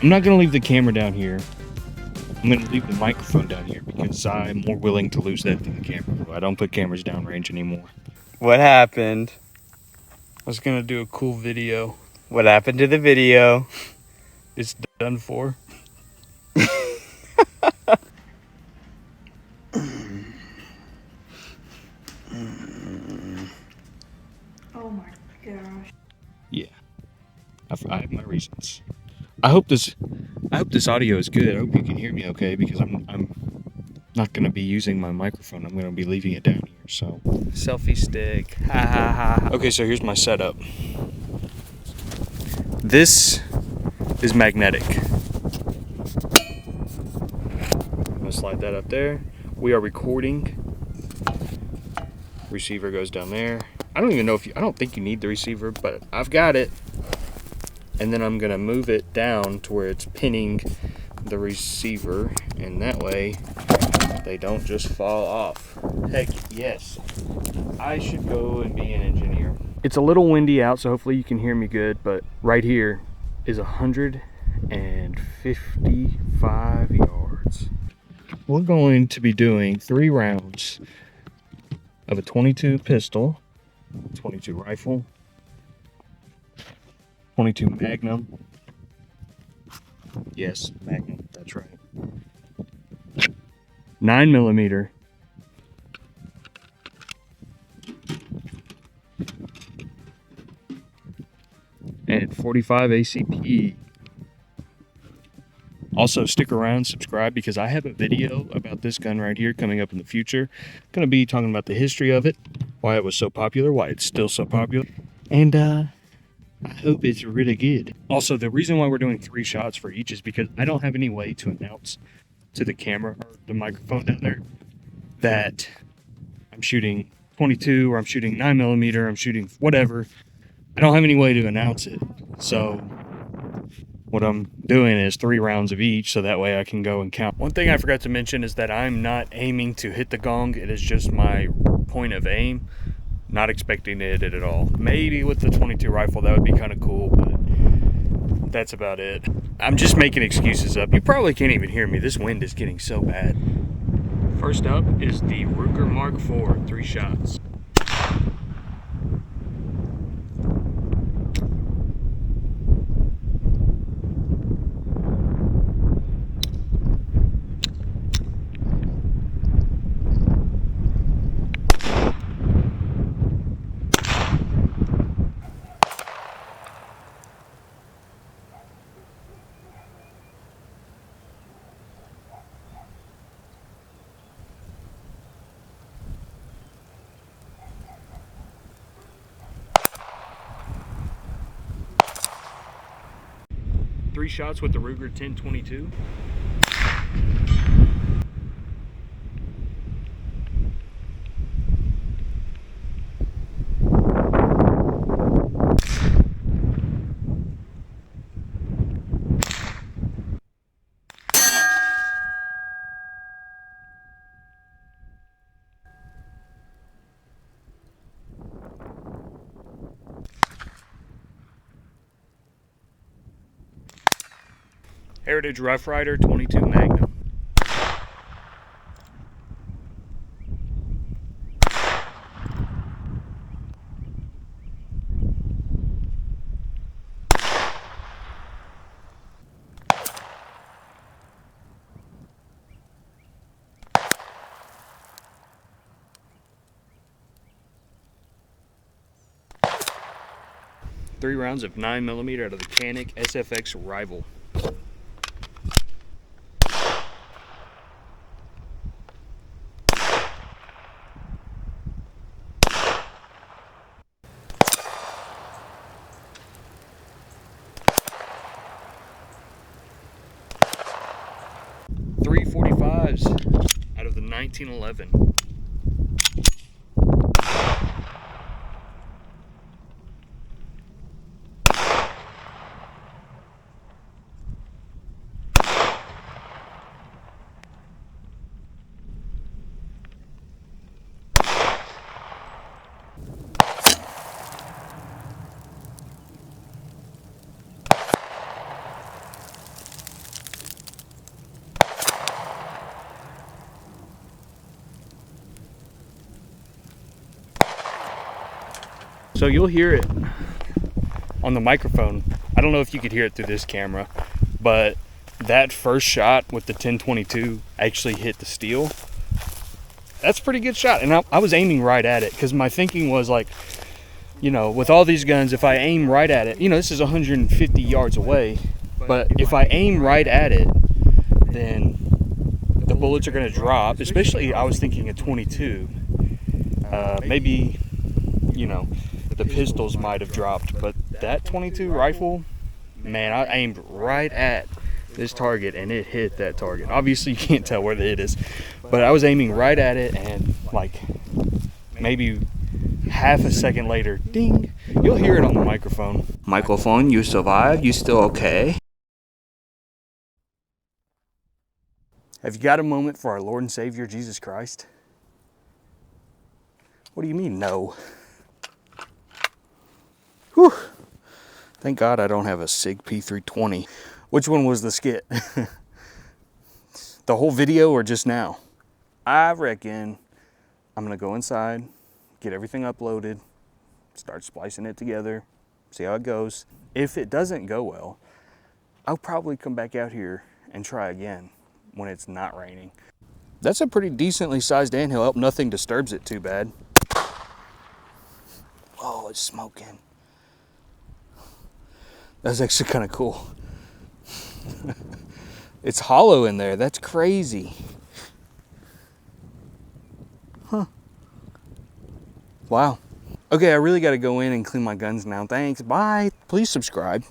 I'm not going to leave the camera down here. I'm going to leave the microphone down here because I'm more willing to lose that than the camera. I don't put cameras downrange anymore. What happened? I was going to do a cool video. What happened to the video? It's done for. Oh my gosh. Yeah. I have my reasons. I hope this audio is good. I hope you can hear me okay because I'm not going to be using my microphone. I'm going to be leaving it down here. So, Selfie stick. Ha ha ha. okay, so here's my setup. This is magnetic. I'm going to slide that up there. We are recording. Receiver goes down there. I don't even know I don't think you need the receiver, but I've got it. And then I'm gonna move it down to where it's pinning the receiver, and that way they don't just fall off. Heck yes, I should go and be an engineer. It's a little windy out, so hopefully you can hear me good, but right here is 155 yards. We're going to be doing 3 rounds of a 22 pistol, 22 rifle, 22 Magnum. Yes, Magnum, that's right. 9mm. And 45 ACP. Also, stick around, subscribe, because I have a video about this gun right here coming up in the future. I'm going to be talking about the history of it, why it was so popular, why it's still so popular, and I hope it's really good. Also, the reason why we're doing 3 shots for each is because I don't have any way to announce to the camera or the microphone down there that I'm shooting 22 or I'm shooting 9mm, I'm shooting whatever. I don't have any way to announce it. So what I'm doing is 3 rounds of each, so that way I can go and count. One thing I forgot to mention is that I'm not aiming to hit the gong. It is just my point of aim. Not expecting to hit it at all. Maybe with the 22 rifle, that would be kind of cool, but that's about it. I'm just making excuses up. You probably can't even hear me. This wind is getting so bad. First up is the Ruger Mark IV, 3 shots. Three shots with the Ruger 1022. Heritage Rough Rider 22 Magnum. Three rounds of 9mm out of the Canik SFX Rival. Three 45s out of the 1911. So you'll hear it on the microphone. I don't know if you could hear it through this camera, but that first shot with the 10-22 actually hit the steel. That's a pretty good shot. And I was aiming right at it because my thinking was like, you know, with all these guns, if I aim right at it, you know, this is 150 yards away, but if I aim right at it, then the bullets are going to drop. Especially, I was thinking a 22. Maybe, you know, the pistols might have dropped, but that 22 rifle, man, I aimed right at this target and it hit that target. Obviously, you can't tell where the hit is, but I was aiming right at it, and like maybe half a second later, ding, you'll hear it on the microphone. Microphone, you survived? You still okay? Have you got a moment for our Lord and Savior Jesus Christ? What do you mean, no? Whew. Thank God I don't have a SIG P320. Which one was the skit? The whole video or just now? I reckon I'm gonna go inside, get everything uploaded, start splicing it together, see how it goes. If it doesn't go well, I'll probably come back out here and try again when it's not raining. That's a pretty decently sized anthill. Hope nothing disturbs it too bad. Oh, it's smoking. That's actually kind of cool. It's hollow in there. That's crazy. Huh. Wow. Okay, I really got to go in and clean my guns now. Thanks. Bye. Please subscribe.